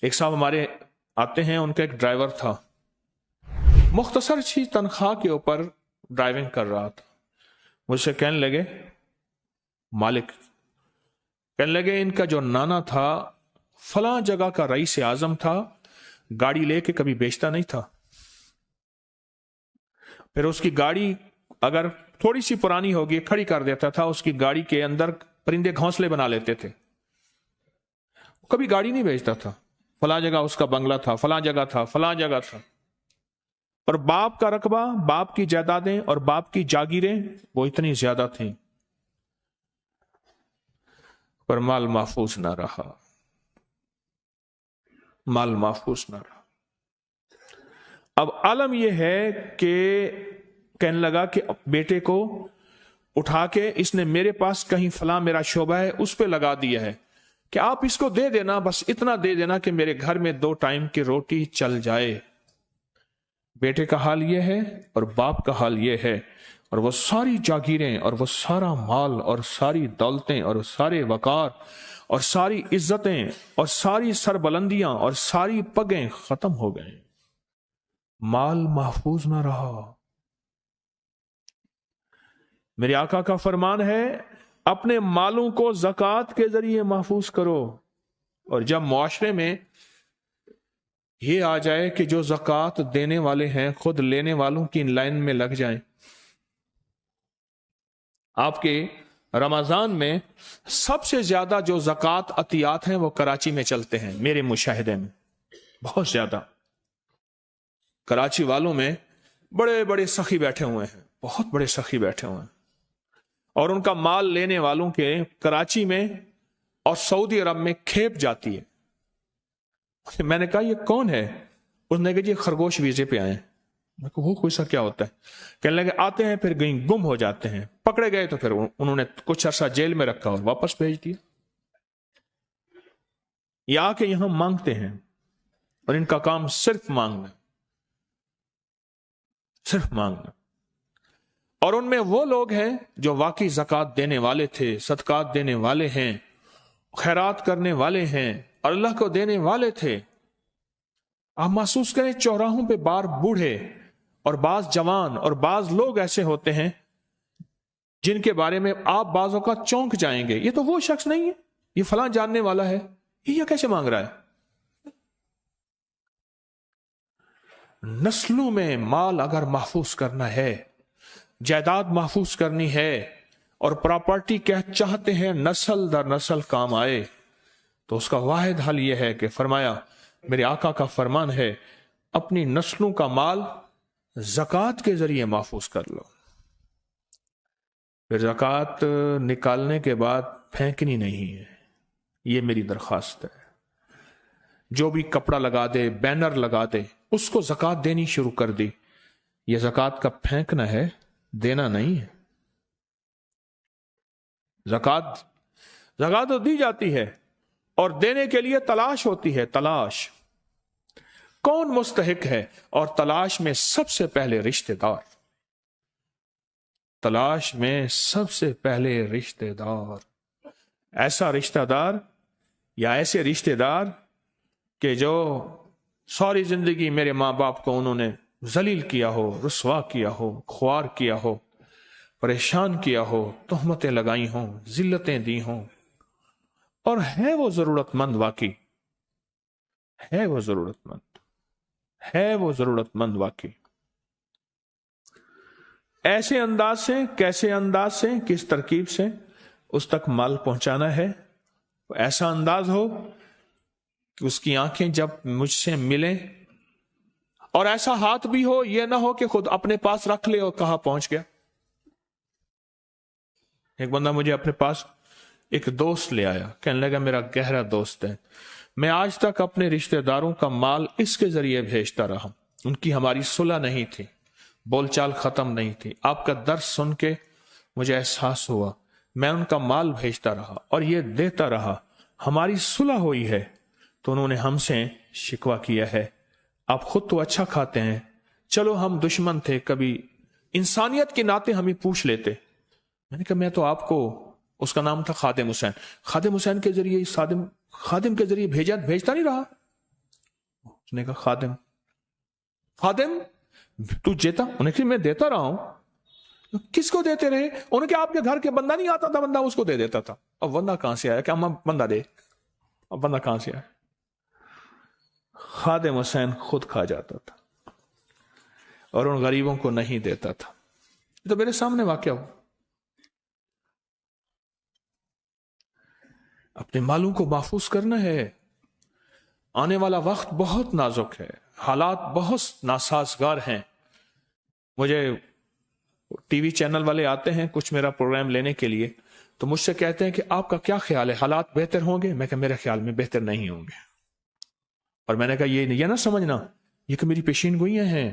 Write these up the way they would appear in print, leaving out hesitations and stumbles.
एक साहब हमारे आते हैं, उनका एक ड्राइवर था, मुख्तसर सी तनख्वाह के ऊपर ड्राइविंग कर रहा था। मुझसे कहने लगे, मालिक कहने लगे, इनका जो नाना था फलां जगह का रईस आजम था, गाड़ी लेके कभी बेचता नहीं था। फिर उसकी गाड़ी अगर थोड़ी सी पुरानी होगी खड़ी कर देता था, उसकी गाड़ी के अंदर परिंदे घोंसले बना लेते थे। कभी गाड़ी नहीं बेचता था। फलां जगह उसका बंगला था, फलां जगह था, फलां जगह था। और बाप का रकबा, बाप की जायदादें और बाप की जागीरें वो इतनी ज्यादा थीं, पर माल महफूज ना रहा, माल महफूज ना रहा। अब आलम यह है कि कहने लगा कि बेटे को उठा के इसने मेरे पास कहीं फलां मेरा शोबा है उस पे लगा दिया है कि आप इसको दे देना, बस इतना दे देना कि मेरे घर में 2 टाइम की रोटी चल जाए। बेटे का हाल यह है और बाप का हाल यह है, और वो सारी जागीरें और वो सारा माल और सारी दौलतें और सारे वकार और सारी इज्जतें और सारी सरबलंदियां और सारी पगें खत्म हो गए, माल महफूज ना रहा। मेरे आका का फरमान है, अपने मालों को ज़कात के जरिए महफूज करो। और जब मुआशरे में ये आ जाए कि जो ज़कात देने वाले हैं खुद लेने वालों की लाइन में लग जाएं। आपके रमजान में सबसे ज्यादा जो ज़कात अतियात हैं वो कराची में चलते हैं, मेरे मुशाहिदे में बहुत ज्यादा। कराची वालों में बड़े बड़े सखी बैठे हुए हैं, बहुत बड़े सखी बैठे हुए हैं, और उनका माल लेने वालों के कराची में और सऊदी अरब में खेप जाती है। मैंने कहा ये कौन है? उसने कहा जी खरगोश वीजे पे आए। मैं कहा वो कोई सा क्या होता है? कहने लगे आते हैं फिर कहीं गुम हो जाते हैं, पकड़े गए तो फिर उन्होंने कुछ अर्सा जेल में रखा और वापस भेज दिया। ये आके यहां मांगते हैं और इनका काम सिर्फ मांगना, सिर्फ मांगना। और उनमें वो लोग हैं जो वाकई ज़कात देने वाले थे, सदकात देने वाले हैं, खैरात करने वाले हैं और अल्लाह को देने वाले थे। आप महसूस करें चौराहों पे बार बूढ़े और बाज जवान और बाज लोग ऐसे होते हैं जिनके बारे में आप बाजों का चौंक जाएंगे, ये तो वो शख्स नहीं है, ये फलां जानने वाला है, ये कैसे मांग रहा है? नस्लों में माल अगर महफूज करना है, जायदाद महफूज करनी है और प्रॉपर्टी क्या चाहते हैं नस्ल दर नस्ल काम आए, तो उसका वाहिद हल यह है कि फरमाया, मेरे आका का फरमान है, अपनी नस्लों का माल ज़कात के जरिए महफूज कर लो। फिर ज़कात निकालने के बाद फेंकनी नहीं है, ये मेरी दरख्वास्त है। जो भी कपड़ा लगा दे, बैनर लगा दे, उसको ज़कात देनी शुरू कर दी। ये ज़कात का फेंकना है, देना नहीं है। ज़कात तो दी जाती है और देने के लिए तलाश होती है। तलाश कौन मुस्तहिक है, और तलाश में सबसे पहले रिश्तेदार, तलाश में सबसे पहले रिश्तेदार, ऐसा रिश्तेदार या ऐसे रिश्तेदार कि जो सारी जिंदगी मेरे माँ बाप को उन्होंने जलील किया हो, रुसवा किया हो, ख्वार किया हो, परेशान किया हो, तोहमतें लगाई हों, जिल्लतें दी हों, और है वो जरूरतमंद, वाकई है वो जरूरतमंद, है वो जरूरतमंद वाकई। ऐसे अंदाज से, कैसे अंदाज से, किस तरकीब से उस तक माल पहुंचाना है, ऐसा अंदाज हो कि उसकी आंखें जब मुझसे मिलें, और ऐसा हाथ भी हो, यह ना हो कि खुद अपने पास रख ले और कहां पहुंच गया। एक बंदा मुझे अपने पास एक दोस्त ले आया, कहने लगा मेरा गहरा दोस्त है, मैं आज तक अपने रिश्तेदारों का माल इसके जरिए भेजता रहा, उनकी हमारी सुलह नहीं थी, बोलचाल खत्म नहीं थी, आपका दर्द सुन के मुझे एहसास हुआ, मैं उनका माल भेजता रहा और ये देता रहा, हमारी सुलह हुई है, तो उन्होंने हमसे शिकवा किया है, आप खुद तो अच्छा खाते हैं, चलो हम दुश्मन थे, कभी इंसानियत के नाते हमें पूछ लेते। मैंने कहा मैं तो आपको, उसका नाम था खादिम हुसैन, खादिम हुसैन के जरिए, खादिम के जरिए भेजता नहीं रहा, اس نے کہا خادم خادم تو دیتا؟ انہیں کہا میں دیتا رہا ہوں۔ کس کو دیتے رہے؟ انہیں کہا آپ کے گھر کے بندہ نہیں آتا تھا، بندہ اس کو دے دیتا تھا۔ اب بندہ کہاں سے آیا؟ کہ ہم بندہ دے، اب بندہ کہاں سے آیا؟ خادم حسین خود کھا جاتا تھا اور ان غریبوں کو نہیں دیتا تھا۔ تو میرے سامنے واقعہ ہو۔ اپنے مالوں کو محفوظ کرنا ہے۔ آنے والا وقت بہت نازک ہے، حالات بہت ناسازگار ہیں۔ مجھے ٹی وی چینل والے آتے ہیں کچھ میرا پروگرام لینے کے لیے، تو مجھ سے کہتے ہیں کہ آپ کا کیا خیال ہے، حالات بہتر ہوں گے؟ میں کہا میرے خیال میں بہتر نہیں ہوں گے۔ اور میں نے کہا یہ نہ سمجھنا یہ کہ میری پیشین گوئیاں ہیں،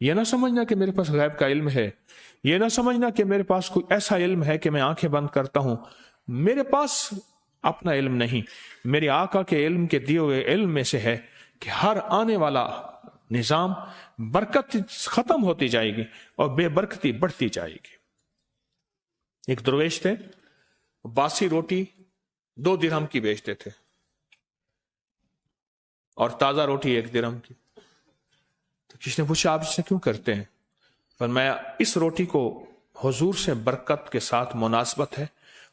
یہ نہ سمجھنا کہ میرے پاس غیب کا علم ہے، یہ نہ سمجھنا کہ میرے پاس کوئی ایسا علم ہے کہ میں آنکھیں بند کرتا ہوں۔ میرے پاس اپنا علم نہیں، میرے آقا کے علم کے دیے ہوئے علم میں سے ہے کہ ہر آنے والا نظام برکت ختم ہوتی جائے گی اور بے برکتی بڑھتی جائے گی۔ ایک درویش تھے، باسی روٹی 2 درہم کی بیچتے تھے اور تازہ روٹی 1 درہم کی۔ تو کسی نے پوچھا آپ اسے کیوں کرتے ہیں؟ فرمایا اس روٹی کو حضور سے برکت کے ساتھ مناسبت ہے،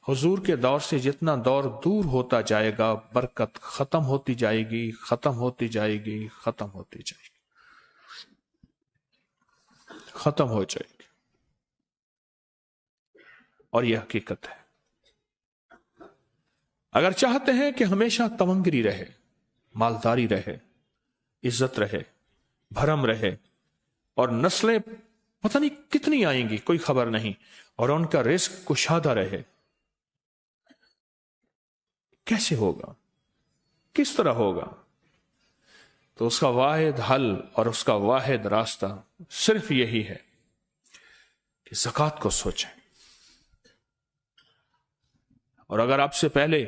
حضور کے دور سے جتنا دور دور ہوتا جائے گا برکت ختم ہوتی جائے گی، ختم ہوتی جائے گی، ختم ہوتی جائے گی، ختم ہو جائے گی۔ اور یہ حقیقت ہے۔ اگر چاہتے ہیں کہ ہمیشہ تمنگری رہے، مالداری رہے، عزت رہے، بھرم رہے، اور نسلیں پتہ نہیں کتنی آئیں گی کوئی خبر نہیں، اور ان کا رزق کشادہ رہے، کیسے ہوگا؟ کس طرح ہوگا؟ تو اس کا واحد حل اور اس کا واحد راستہ صرف یہی ہے کہ زکوٰۃ کو سوچیں۔ اور اگر آپ سے پہلے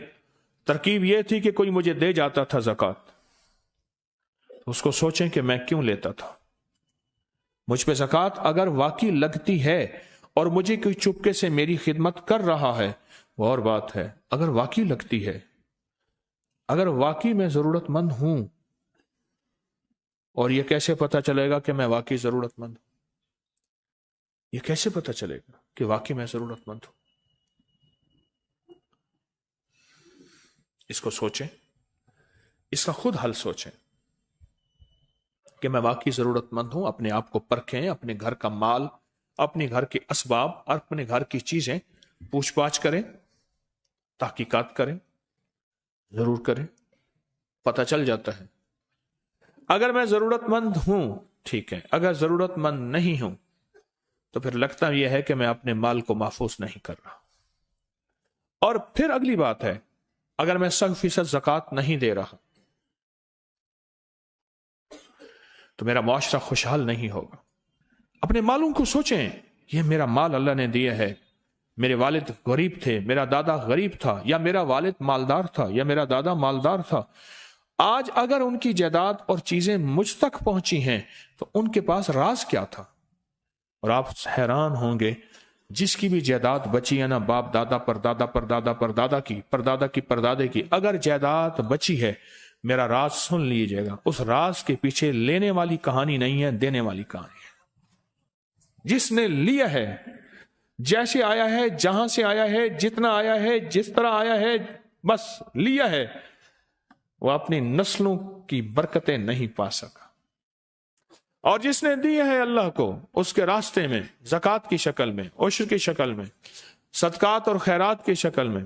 ترکیب یہ تھی کہ کوئی مجھے دے جاتا تھا زکوٰۃ، تو اس کو سوچیں کہ میں کیوں لیتا تھا۔ مجھ پہ زکوٰۃ اگر واقعی لگتی ہے اور مجھے کوئی چپکے سے میری خدمت کر رہا ہے وہ اور بات ہے۔ اگر واقعی لگتی ہے، اگر واقعی میں ضرورت مند ہوں، اور یہ کیسے پتہ چلے گا کہ میں واقعی ضرورت مند ہوں؟ یہ کیسے پتہ چلے گا کہ واقعی میں ضرورت مند ہوں؟ اس کو سوچیں، اس کا خود حل سوچیں کہ میں واقعی ضرورت مند ہوں۔ اپنے آپ کو پرکھیں، اپنے گھر کا مال، اپنے گھر کے اسباب، اپنے گھر کی چیزیں پوچھ پاچھ کریں، تحقیقات کریں، ضرور کریں، پتہ چل جاتا ہے۔ اگر میں ضرورت مند ہوں ٹھیک ہے، اگر ضرورت مند نہیں ہوں تو پھر لگتا یہ ہے کہ میں اپنے مال کو محفوظ نہیں کر رہا۔ اور پھر اگلی بات ہے، اگر میں 100% زکوٰۃ نہیں دے رہا تو میرا معاشرہ خوشحال نہیں ہوگا۔ اپنے مالوں کو سوچیں، یہ میرا مال اللہ نے دیا ہے، میرے والد غریب تھے، میرا دادا غریب تھا، یا میرا والد مالدار تھا، یا میرا دادا مالدار تھا۔ آج اگر ان کی جائیداد اور چیزیں مجھ تک پہنچی ہیں تو ان کے پاس راز کیا تھا؟ اور آپ حیران ہوں گے، جس کی بھی جائیداد بچی ہے نا، باپ دادا پر دادا پر دادا پر دادا کی پردادا کی پردادے کی، اگر جائیداد بچی ہے، میرا راز سن لیجئے گا، اس راز کے پیچھے لینے والی کہانی نہیں ہے، دینے والی کہانی ہے۔ جس نے لیا ہے، جیسے آیا ہے، جہاں سے آیا ہے، جتنا آیا ہے، جس طرح آیا ہے، بس لیا ہے، وہ اپنی نسلوں کی برکتیں نہیں پا سکا۔ اور جس نے دی ہے اللہ کو اس کے راستے میں، زکوٰۃ کی شکل میں، عشر کی شکل میں، صدقات اور خیرات کی شکل میں،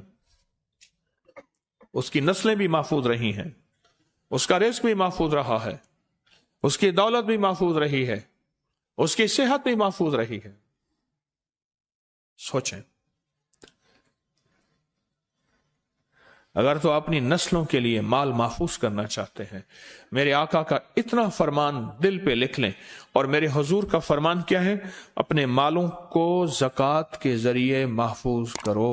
اس کی نسلیں بھی محفوظ رہی ہیں، اس کا رزق بھی محفوظ رہا ہے، اس کی دولت بھی محفوظ رہی ہے، اس کی صحت بھی محفوظ رہی ہے۔ سوچیں، اگر تو اپنی نسلوں کے لیے مال محفوظ کرنا چاہتے ہیں، میرے آقا کا اتنا فرمان دل پہ لکھ لیں۔ اور میرے حضور کا فرمان کیا ہے؟ اپنے مالوں کو زکوٰۃ کے ذریعے محفوظ کرو۔